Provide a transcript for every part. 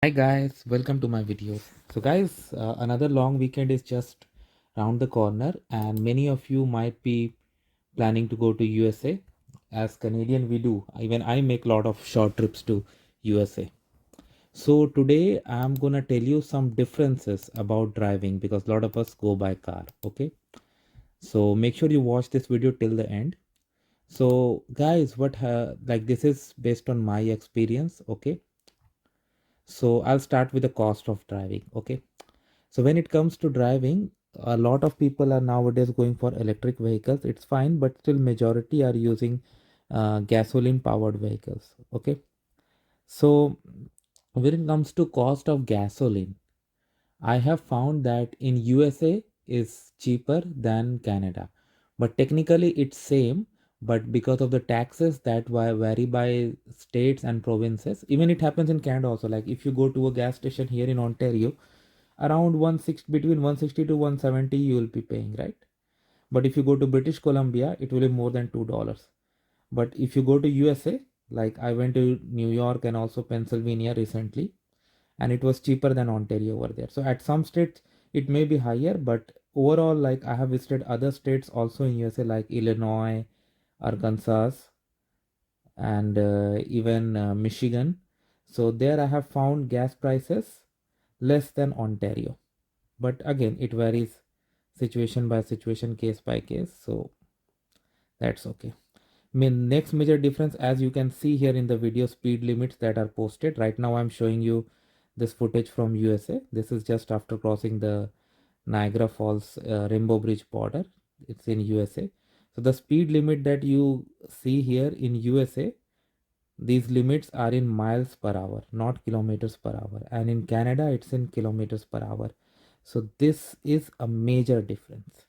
Hi guys, welcome to my video. So guys, another long weekend is just round the corner and many of you might be planning to go to USA. As Canadian we do. Even I make a lot of short trips to USA. So today I'm gonna tell you some differences about driving because a lot of us go by car. Okay. So make sure you watch this video till the end. So guys, like this is based on my experience. Okay. So I'll start with the cost of driving. Okay. So when it comes to driving, a lot of people are nowadays going for electric vehicles. It's fine, but still majority are using gasoline powered vehicles. Okay. So when it comes to cost of gasoline, I have found that in USA is cheaper than Canada, but technically it's same. But because of the taxes that vary by states and provinces, even it happens in Canada also. Like if you go to a gas station here in Ontario, around 160 between 160 to 170 you will be paying, right? But if you go to British Columbia it will be more than $2. But if you go to USA, like I went to New York and also Pennsylvania recently, and it was cheaper than Ontario over there. So at some states it may be higher, but overall, like I have visited other states also in USA like Illinois, Arkansas, and even Michigan. So there I have found gas prices less than Ontario. But again, it varies situation by situation, case by case. So that's okay. Next major difference, as you can see here in the video, speed limits that are posted. Right now I'm showing you this footage from USA. This is just after crossing the Niagara Falls Rainbow Bridge border. It's in USA. So the speed limit that you see here in USA, these limits are in miles per hour, not kilometers per hour. And in Canada, it's in kilometers per hour. So this is a major difference.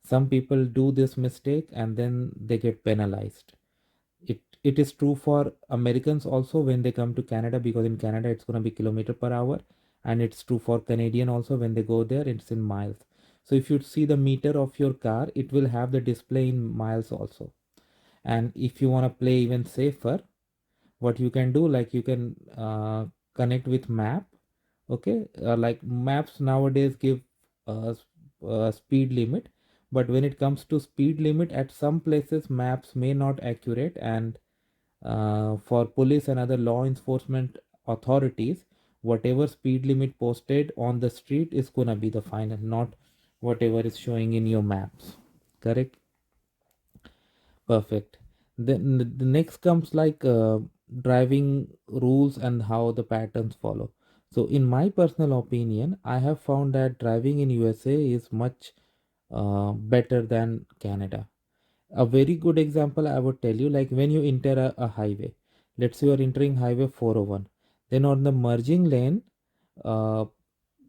Some people do this mistake and then they get penalized. It is true for Americans also when they come to Canada, because in Canada it's going to be kilometer per hour, and it's true for Canadian also when they go there it's in miles. So if you see the meter of your car, it will have the display in miles also. And if you want to play even safer, what you can do, like you can connect with map. Okay, like maps nowadays give a speed limit, but when it comes to speed limit, at some places maps may not accurate, and for police and other law enforcement authorities, whatever speed limit posted on the street is gonna be the final, not whatever is showing in your maps. Correct. Perfect. Then the next comes like driving rules and how the patterns follow. So in my personal opinion, I have found that driving in USA is much better than Canada. A very good example I would tell you, like when you enter a highway, let's say you are entering highway 401, then on the merging lane, uh,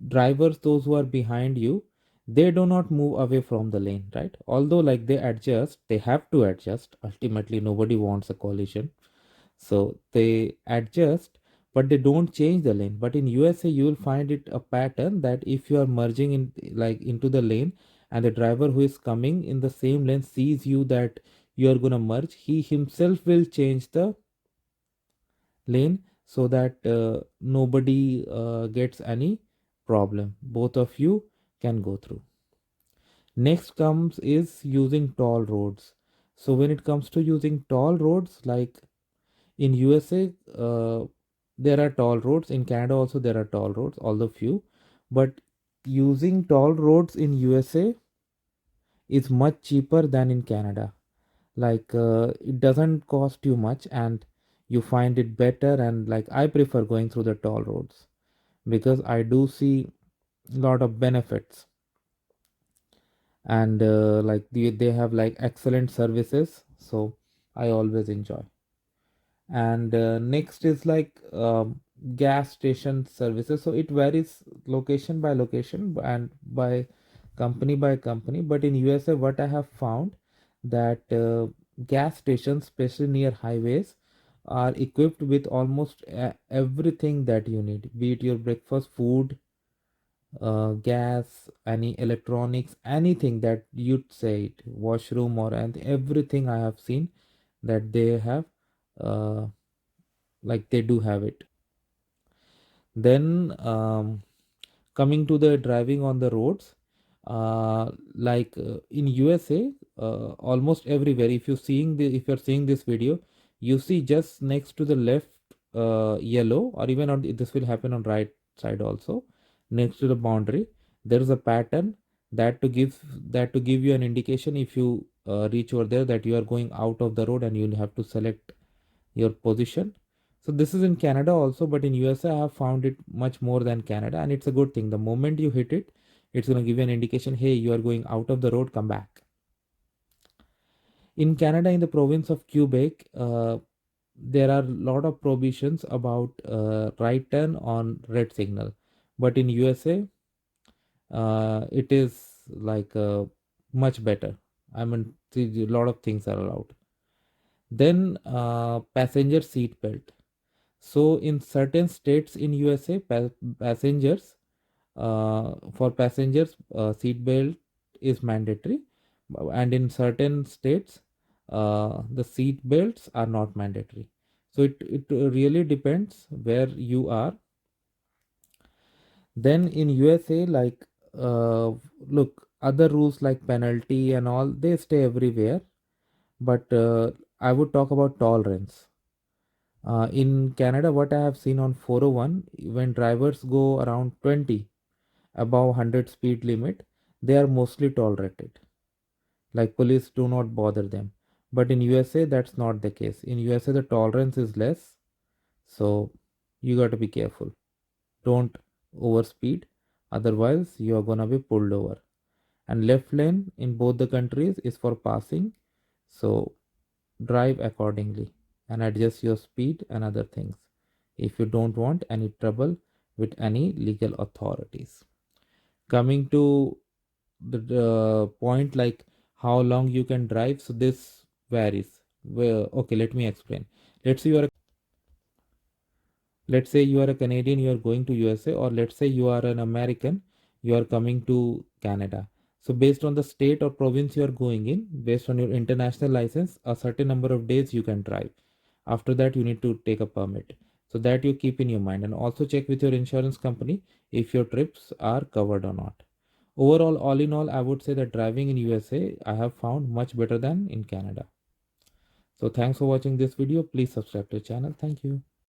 drivers, those who are behind you, they do not move away from the lane, right? Although like they adjust, they have to adjust. Ultimately, nobody wants a collision, so they adjust, but they don't change the lane. But in USA you will find it a pattern that if you are merging in like into the lane, and the driver who is coming in the same lane sees you that you are going to merge, he himself will change the lane so that nobody gets any problem, both of you can go through. Next comes is using toll roads. So when it comes to using toll roads, like in USA, there are toll roads. In Canada also there are toll roads, although few. But using toll roads in USA is much cheaper than in Canada. Like it doesn't cost you much, and you find it better. And like I prefer going through the toll roads because I do see a lot of benefits. And like they have like excellent services, so I always enjoy. And next is like gas station services. So it varies location by location and by company. But in USA, what I have found that gas stations, especially near highways, are equipped with almost everything that you need, be it your breakfast food, gas, any electronics, anything that you'd say it, washroom or and everything. I have seen that they have, uh, like they do have it. Then coming to the driving on the roads, in USA, almost everywhere, if you're seeing this video, you see just next to the left yellow, or even on this will happen on right side also, next to the boundary, there is a pattern that to give you an indication if you reach over there that you are going out of the road, and you'll have to select your position. So this is in Canada also, but in USA I have found it much more than Canada, and it's a good thing. The moment you hit it, it's going to give you an indication, hey, you are going out of the road, come back. In Canada, in the province of Quebec, there are a lot of prohibitions about right turn on red signal, but in USA, it is much better. I mean, a lot of things are allowed. Then passenger seat belt. So in certain states in USA, passengers for passengers seat belt is mandatory, and in certain states the seat belts are not mandatory. So it really depends where you are. Then in USA, look, other rules like penalty and all, they stay everywhere, but I would talk about tolerance. In Canada, what I have seen on 401, when drivers go around 20 above 100 speed limit, they are mostly tolerated. Like police do not bother them. But in USA, that's not the case. In USA, the tolerance is less. So you got to be careful. Don't overspeed. Otherwise, you are going to be pulled over. And left lane in both the countries is for passing. So drive accordingly and adjust your speed and other things if you don't want any trouble with any legal authorities. Coming to the point like how long you can drive, so this varies. Well, okay, let me explain. Let's say you are let's say you are a Canadian, you are going to USA, or let's say you are an American, you are coming to Canada. So based on the state or province you are going in, based on your international license, a certain number of days you can drive. After that, you need to take a permit. So that you keep in your mind, and also check with your insurance company if your trips are covered or not. Overall, all in all, I would say that driving in USA I have found much better than in Canada. So thanks for watching this video. Please subscribe to the channel. Thank you.